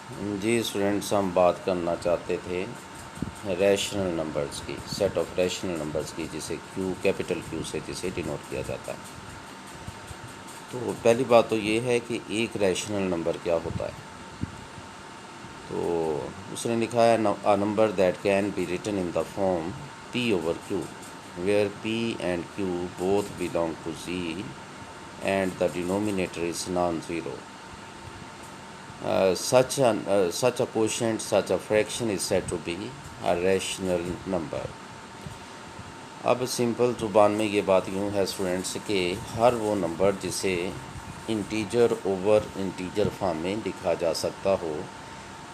जी students, हम बात करना चाहते थे रैशनल नंबर्स की, सेट ऑफ रैशनल नंबर्स की, जिसे क्यू, कैपिटल क्यू से जिसे डिनोट किया जाता है। तो पहली बात तो ये है कि एक रैशनल नंबर क्या होता है। तो उसने लिखा है a number that can be written in the form P over Q where P and Q both belong to Z and the denominator is non zero. Such a quotient, such a fraction is said to be a rational number. अब simple ज़ुबान में ये बात यूँ है students कि हर वो number जिसे इंटीजर ओवर इंटीजर फॉर्म में लिखा जा सकता हो,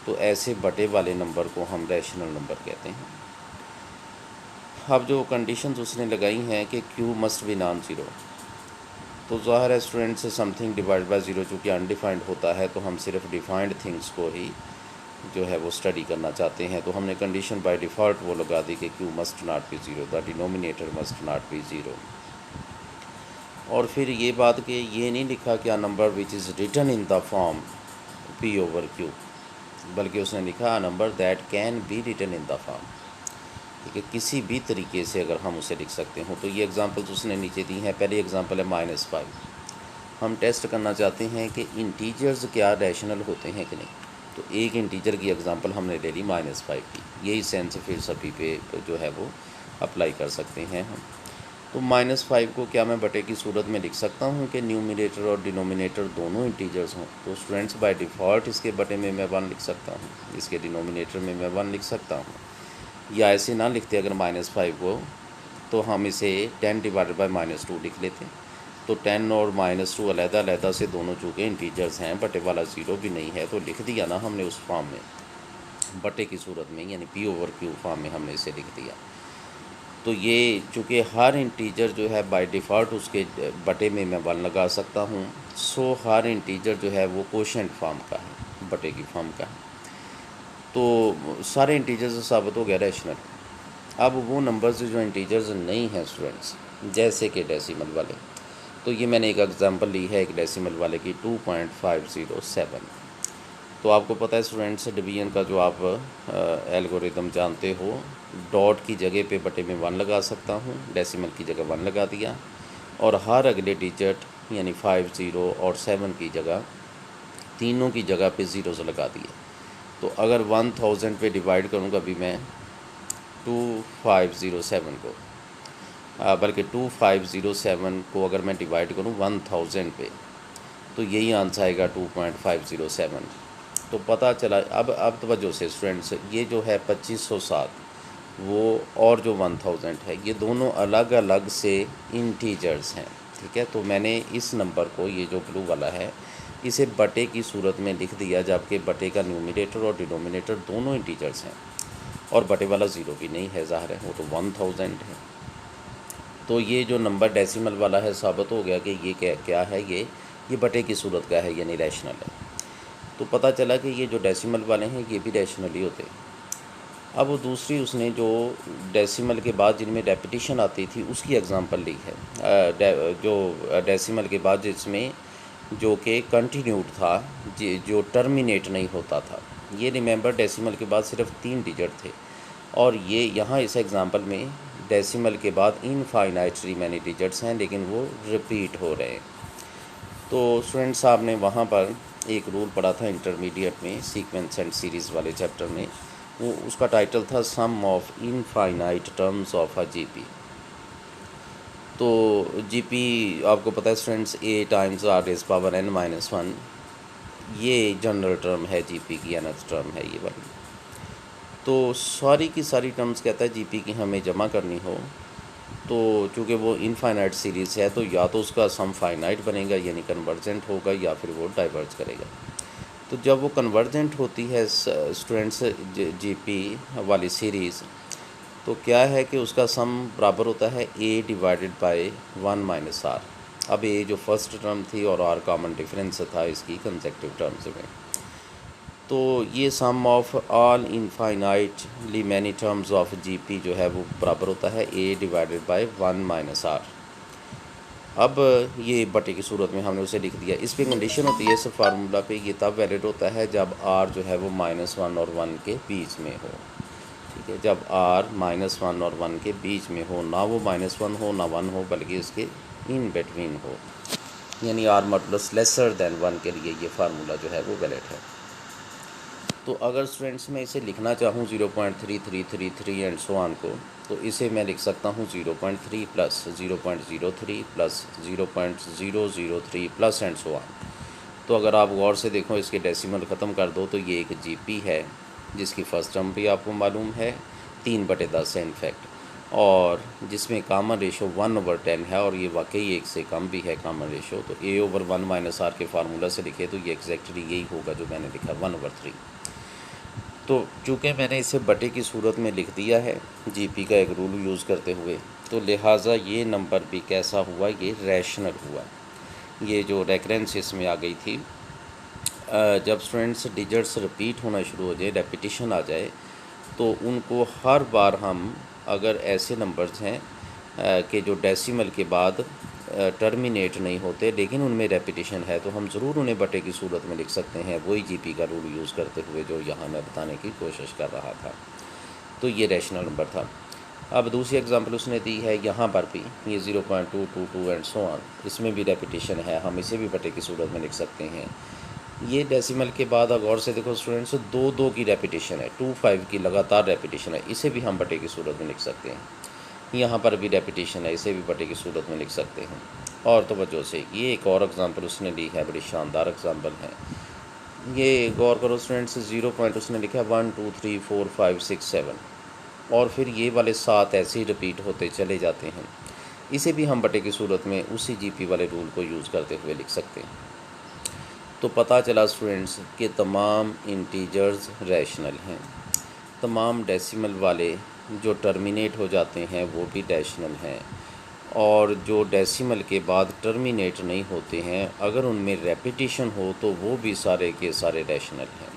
तो ऐसे बटे वाले नंबर को हम रैशनल नंबर कहते हैं। अब जो कंडीशंस उसने लगाई हैं कि Q must be non zero, तो ज़ाहिर है स्टूडेंट से समथिंग डिवाइड बाय ज़ीरो चूँकि अनडिफाइंड होता है, तो हम सिर्फ डिफाइंड थिंग्स को ही जो है वो स्टडी करना चाहते हैं। तो हमने कंडीशन बाय डिफ़ॉल्ट वो लगा दी कि Q must not be zero, the denominator must not be zero. और फिर ये बात कि ये नहीं लिखा कि a number which is written in the form P over Q, बल्कि उसने लिखा a number that can be written in the form, कि किसी भी तरीके से अगर हम उसे लिख सकते हो। तो ये एग्जांपल्स उसने नीचे दी हैं। पहली एग्जांपल है -5। हम टेस्ट करना चाहते हैं कि इंटीजर्स क्या रैशनल होते हैं कि नहीं। तो एक इंटीजर की एग्जांपल हमने ले ली -5 की। यही सेंस फिर सभी पे जो है वो अप्लाई कर सकते हैं हम। तो -5 को क्या मैं बटे की सूरत में लिख सकता हूँ कि न्यूमिनेटर और डिनोमिनेटर दोनों इंटीजर्स हों। तो स्टूडेंट्स बाय डिफ़ॉल्ट इसके बटे में मैं 1 लिख सकता हूँ, इसके डिनोमिनेटर में मैं 1 लिख सकता हूँ। या ऐसे ना लिखते अगर -5 को, तो हम इसे 10 डिवाइडेड बाय -2 लिख लेते। तो 10 और -2 अलग-अलग से दोनों चूँकि इंटीजर्स हैं, बटे वाला ज़ीरो भी नहीं है, तो लिख दिया ना हमने उस फॉर्म में, बटे की सूरत में, यानी पी ओवर क्यू फॉर्म में हमने इसे लिख दिया। तो ये चूँकि हर इंटीजर जो है बाय डिफ़ॉल्ट उसके बटे में मैं 1 लगा सकता हूँ, सो हर इंटीजर जो है वो कोशेंट फॉर्म का है, बटे की फॉर्म का है। तो सारे इंटीजर्स साबित हो गया रैशनल। अब वो नंबर्स जो इंटीजर्स नहीं हैं स्टूडेंट्स, जैसे कि डेसिमल वाले, तो ये मैंने एक एग्जांपल ली है एक डेसिमल वाले की 2.507। तो आपको पता है स्टूडेंट्स, डिवीजन का जो आप एल्गोरिदम जानते हो, डॉट की जगह पे बटे में 1 लगा सकता हूँ, डेसिमल की जगह 1 लगा दिया, और हर अगले डिजिट यानी 5 0 और 7 की जगह, तीनों की जगह पे ज़ीरोज़ लगा दिए। तो अगर 1000 पे डिवाइड करूँगा अभी मैं 2507 को, बल्कि 2507 को अगर मैं डिवाइड करूँ 1000 पे, तो यही आंसर आएगा 2.507। तो पता चला। अब तवज्जो से स्टूडेंट्स, ये जो है 2507 वो और जो 1000 है, ये दोनों अलग अलग से इंटीजर्स हैं, ठीक है। तो मैंने इस नंबर को, ये जो ब्लू वाला है, इसे बटे की सूरत में लिख दिया, जबकि बटे का न्यूमिनेटर और डिनोमिनेटर दोनों इंटीजर्स हैं, और बटे वाला ज़ीरो भी नहीं है, ज़ाहिर है वो तो 1000 है। तो ये जो नंबर डेसिमल वाला है, साबित हो गया कि ये क्या है, ये बटे की सूरत का है, यानी रैशनल है। तो पता चला कि ये जो डेसिमल वाले हैं ये भी रैशनल ही होते हैं। अब वो दूसरी उसने जो डेसिमल के बाद जिनमें रेपिटिशन आती थी उसकी एग्जांपल ली है, जो डेसिमल के बाद जिसमें जो कि कंटिन्यूड था, जो टर्मिनेट नहीं होता था। ये रिमेंबर डेसिमल के बाद सिर्फ 3 डिजिट थे, और ये यहाँ इस एग्जांपल में डेसिमल के बाद इनफाइनाइटली मैनी डिजिट्स हैं, लेकिन वो रिपीट हो रहे हैं। तो स्टूडेंट्स, आपने वहाँ पर एक रूल पढ़ा था इंटरमीडिएट में, सीक्वेंस एंड सीरीज़ वाले चैप्टर में। वो उसका टाइटल था sum of infinite terms of a GP. तो जीपी आपको पता है students, a times r raise power n minus 1, ये जनरल टर्म है जीपी की, nth टर्म है ये वाली। तो सारी की सारी टर्म्स कहता है जीपी की हमें जमा करनी हो, तो चूँकि वो इनफाइनाइट सीरीज़ है, तो या तो उसका सम फाइनाइट बनेगा यानी कन्वर्जेंट होगा, या फिर वो डाइवर्ज करेगा। तो जब वो कन्वर्जेंट होती है स्टूडेंट्स जीपी वाली सीरीज़, तो क्या है कि उसका सम बराबर होता है a divided by 1 minus r. अब ए जो फर्स्ट टर्म थी और आर कॉमन डिफरेंस था इसकी कंसेक्टिव टर्म्स में। तो ये sum of all infinitely many terms of GP जो है वो बराबर होता है a divided by 1 minus r. अब ये बटे की सूरत में हमने उसे लिख दिया। इस पे कंडीशन होती है इस फार्मूला पे, ये तब वैलिड होता है जब r जो है वो -1 और 1 के बीच में हो। ठीक है, जब r -1 और 1 के बीच में हो, ना वो -1 हो ना 1 हो, बल्कि इसके इन बिटवीन हो, यानी r मॉडुलस लेसर देन 1 के लिए ये फार्मूला जो है वो वैलिड है। तो अगर स्टूडेंट्स मैं इसे लिखना चाहूँ 0.3333 एंड सो ऑन को, तो इसे मैं लिख सकता हूँ 0.3 plus 0.03 plus 0.003 plus and so on. तो अगर आप गौर से देखो, इसके डेसिमल ख़त्म कर दो तो ये एक जीपी है जिसकी फ़र्स्ट टर्म भी आपको मालूम है 3/10 है इनफैक्ट, और जिसमें कॉमन रेशो 1/10 है, और ये वाकई एक से कम भी है कॉमन रेशो। तो a/1 माइनस आर के फार्मूला से लिखे तो ये एग्जैक्टली यही होगा जो मैंने लिखा 1/3। तो चूँकि मैंने इसे बटे की सूरत में लिख दिया है जीपी का एक रूल यूज़ करते हुए, तो लिहाजा ये नंबर भी कैसा हुआ, ये रैशनल हुआ। ये जो रेकरेंस इसमें आ गई थी, जब स्टूडेंट्स डिजिट्स रिपीट होना शुरू हो जाए, रेपिटिशन आ जाए, तो उनको हर बार हम अगर ऐसे नंबर्स हैं कि जो डेसिमल के बाद टर्मिनेट नहीं होते लेकिन उनमें रेपिटिशन है, तो हम ज़रूर उन्हें बटे की सूरत में लिख सकते हैं, वही जीपी का रूल यूज़ करते हुए जो यहाँ मैं बताने की कोशिश कर रहा था। तो ये रैशनल नंबर था। अब दूसरी एग्जांपल उसने दी है यहाँ पर भी, ये 0.222 एंड सो ऑन, इसमें भी रेपिटिशन है, हम इसे भी बटे की सूरत में लिख सकते हैं। ये डेसिमल के बाद अब गौर से देखो स्टूडेंट्स, 2 की रेपिटिशन है, 2 5 की लगातार रेपिटिशन है, इसे भी हम बटे की सूरत में लिख सकते हैं। यहाँ पर भी रेपिटिशन है, इसे भी बटे की सूरत में लिख सकते हैं। और तवज्जो से ये एक और एग्जांपल उसने ली है, बड़ी शानदार एग्जांपल है। ये गौर करो स्टूडेंट्स, 0 पॉइंट उसने लिखा है 1 2 3 4 5 6 7, और फिर ये वाले 7 ऐसे ही रिपीट होते चले जाते हैं। इसे भी हम बटे की सूरत में उसी जीपी वाले रूल को यूज़ करते हुए लिख सकते हैं। तो पता चला स्टूडेंट्स कि तमाम इंटीजर्स रैशनल हैं, तमाम डेसिमल वाले जो टर्मिनेट हो जाते हैं वो भी रैशनल हैं, और जो डेसिमल के बाद टर्मिनेट नहीं होते हैं अगर उनमें रेपिटिशन हो तो वो भी सारे के सारे रैशनल हैं।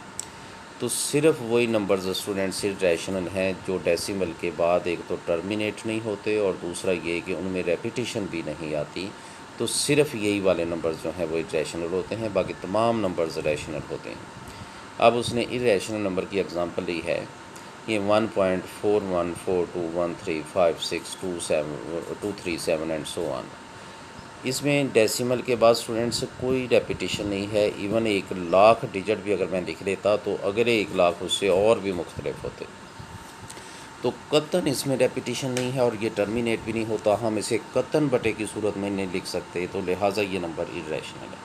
तो सिर्फ वही नंबर्स स्टूडेंट सिर्फ रैशनल हैं जो डेसिमल के बाद एक तो टर्मिनेट नहीं होते और दूसरा ये कि उनमें रेपिटिशन भी नहीं आती। तो सिर्फ यही वाले नंबर्स जो हैं वो इरेशनल होते हैं, बाकी तमाम नंबर्स रैशनल होते हैं। अब उसने इरेशनल नंबर की एग्जांपल ली है, ये 1.4142135627 एंड सो ऑन। इसमें डेसिमल के बाद स्टूडेंट्स कोई रेपिटिशन नहीं है, इवन 1,00,000 डिजिट भी अगर मैं लिख लेता तो अगले 1,00,000 उससे और भी मुख्तलिफ होते। तो कतन इसमें रेपिटिशन नहीं है और ये टर्मिनेट भी नहीं होता, हम इसे कतन बटे की सूरत में नहीं लिख सकते, तो लिहाजा ये नंबर इरेशनल है।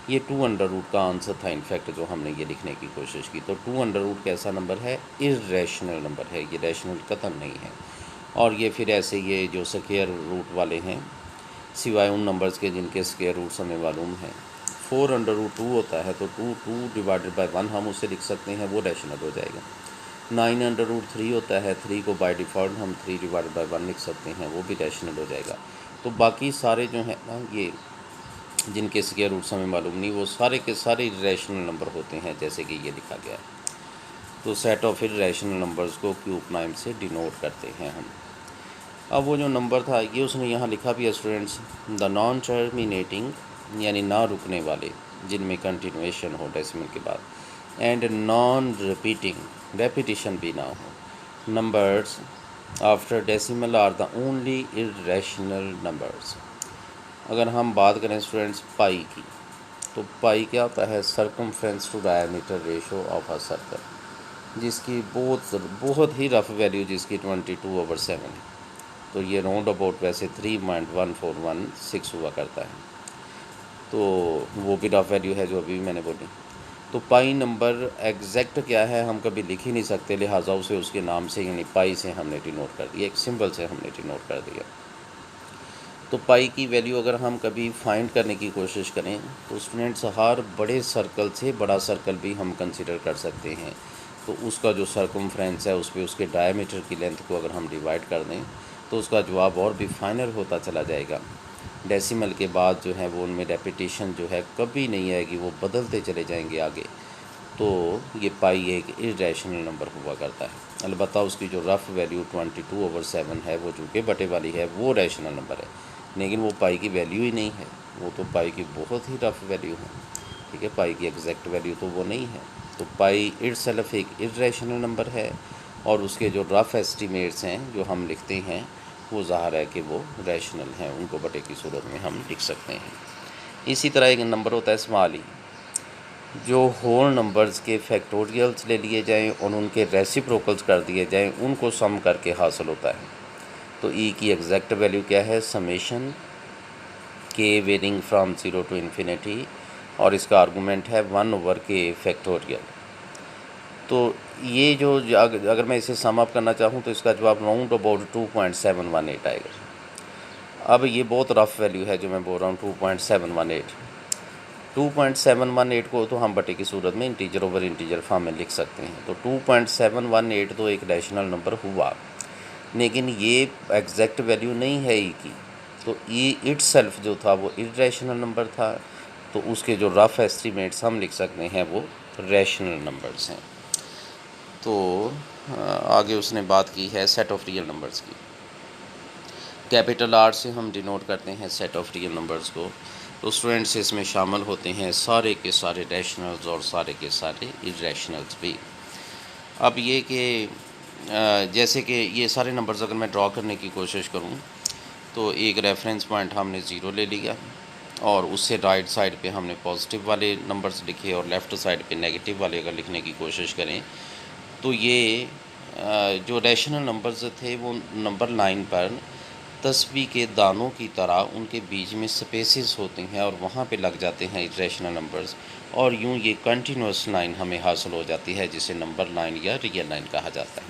ये 2 का आंसर था इनफैक्ट जो हमने ये लिखने की कोशिश की। तो 2 कैसा नंबर है, इरेशनल नंबर है, ये रैशनल कतन नहीं है। और ये फिर ऐसे ये जो स्क्वायर रूट वाले हैं, सिवाय उन नंबर्स के जिनके स्क्वायर रूट्स हमें मालूम है, 4√2 होता है, तो 2 डिवाइडेड बाय 1 हम उसे लिख सकते हैं, वो रैशनल हो जाएगा। 9√3 होता है, 3 को बाय डिफ़ॉल्ट हम 3 डिवाइडेड बाय 1 लिख सकते हैं, वो भी रैशनल हो जाएगा। तो बाकी सारे जो हैं ना, ये जिनके स्क्वायर रूट्स हमें मालूम नहीं, वो सारे के सारे इरेशनल नंबर होते हैं, जैसे कि ये लिखा गया है। तो सेट ऑफ इरेशनल नंबर्स को क्यूब नाम से डिनोट करते हैं हम। अब वो जो नंबर था ये उसने यहाँ लिखा भी है स्टूडेंट्स, द नॉन टर्मिनेटिंग यानी ना रुकने वाले, जिनमें कंटिन्यूएशन हो डेसिमल के बाद, एंड नॉन रिपीटिंग रेपिटिशन भी ना हो, numbers after decimal are the only irrational numbers. अगर हम बात करें स्टूडेंट्स पाई की, तो पाई क्या होता है, circumference to diameter ratio of a circle, जिसकी बहुत ही रफ वैल्यू जिसकी 22/7 है। तो ये राउंड अबाउट वैसे 3.1416 हुआ करता है, तो वो भी रफ वैल्यू है जो अभी मैंने बोली। तो पाई नंबर एग्जैक्ट क्या है हम कभी लिख ही नहीं सकते, लिहाजा उसे उसके नाम से यानी पाई से हमने डिनोट कर दिया, एक सिंबल से हमने डिनोट कर दिया। तो पाई की वैल्यू अगर हम कभी फाइंड करने की कोशिश करें तो स्टूडेंट्स हर बड़े सर्कल से बड़ा सर्कल भी हम कंसिडर कर सकते हैं, तो उसका जो सर्कमफ्रेंस है उस पर उसके डायमीटर की लेंथ को अगर हम डिवाइड कर दें तो उसका जवाब और भी फाइनल होता चला जाएगा। डेसिमल के बाद जो है वो उनमें रेपिटेशन जो है कभी नहीं आएगी, वो बदलते चले जाएंगे आगे। तो ये पाई एक इरेशनल नंबर हुआ करता है, अलबत्ता उसकी जो रफ़ वैल्यू 22/7 है वो चूँकि बटे वाली है वो रैशनल नंबर है, लेकिन वो पाई की वैल्यू ही नहीं है, वो तो पाई की बहुत ही रफ वैल्यू है, ठीक है, पाई की एग्जैक्ट वैल्यू तो वो नहीं है। तो पाई इटसेल्फ एक इर्रेशनल नंबर है और उसके जो रफ एस्टिमेट्स हैं जो हम लिखते हैं वो ज़ाहिर है कि वो रैशनल हैं, उनको बटे की सूरत में हम लिख सकते हैं। इसी तरह एक नंबर होता है स्मॉल ई, जो होल नंबर्स के फैक्टोरियल्स ले लिए जाएं और उनके रेसिप्रोकल्स कर दिए जाएं, उनको सम करके हासिल होता है। तो ई की एग्जैक्ट वैल्यू क्या है, समेशन के वेरिंग फ्रॉम 0 टू इन्फिनिटी, और इसका आर्गूमेंट है 1/k फैक्टोरियल। तो ये जो अगर मैं इसे सम अप करना चाहूँ तो इसका जवाब राउंड अबाउट 2.718 आएगा। अब ये बहुत रफ वैल्यू है जो मैं बोल रहा हूँ 2.718 को तो हम बटे की सूरत में इंटीजर ओवर इंटीजर फॉर्म में लिख सकते हैं। तो 2.718 तो एक रैशनल नंबर हुआ, लेकिन ये एग्जैक्ट वैल्यू नहीं है ई की। तो ई इटसेल्फ जो था वो इर्रेशनल नंबर था, तो उसके जो रफ एस्टिमेट्स हम लिख सकते हैं वो रैशनल नंबर्स हैं। तो आगे उसने बात की है सेट ऑफ रियल नंबर्स की। कैपिटल आर से हम डिनोट करते हैं सेट ऑफ रियल नंबर्स को। तो स्टूडेंट्स इसमें शामिल होते हैं सारे के सारे रैशनल्स और सारे के सारे इर्रेशनल्स भी। अब ये कि जैसे कि ये सारे नंबर्स अगर मैं ड्रॉ करने की कोशिश करूँ तो एक रेफरेंस पॉइंट हमने ज़ीरो ले लिया और उससे राइट साइड पे हमने पॉजिटिव वाले नंबर्स लिखे और लेफ़्ट साइड पे नेगेटिव वाले अगर लिखने की कोशिश करें तो ये जो रैशनल नंबर्स थे वो नंबर लाइन पर तस्बीह के दानों की तरह उनके बीच में स्पेसेस होते हैं और वहाँ पे लग जाते हैं इरेशनल नंबर्स, और यूँ ये कंटिन्यूस लाइन हमें हासिल हो जाती है जिसे नंबर लाइन या रियल लाइन कहा जाता है।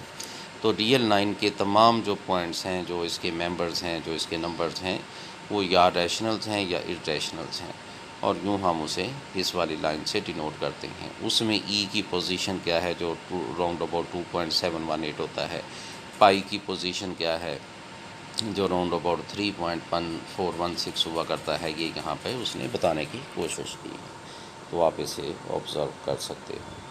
तो रियल लाइन के तमाम जो पॉइंट्स हैं, जो इसके मेंबर्स हैं, जो इसके नंबर्स हैं, वो या रैशनल्स हैं या इरेशनल्स हैं, और यूँ हम उसे इस वाली लाइन से डिनोट करते हैं। उसमें ई की पोजीशन क्या है जो राउंड अबाउट 2.718 होता है, पाई की पोजीशन क्या है जो राउंड अबाउट 3.1416 हुआ करता है, ये यहाँ पे उसने बताने की कोशिश की है। तो आप इसे ऑब्ज़र्व कर सकते हो।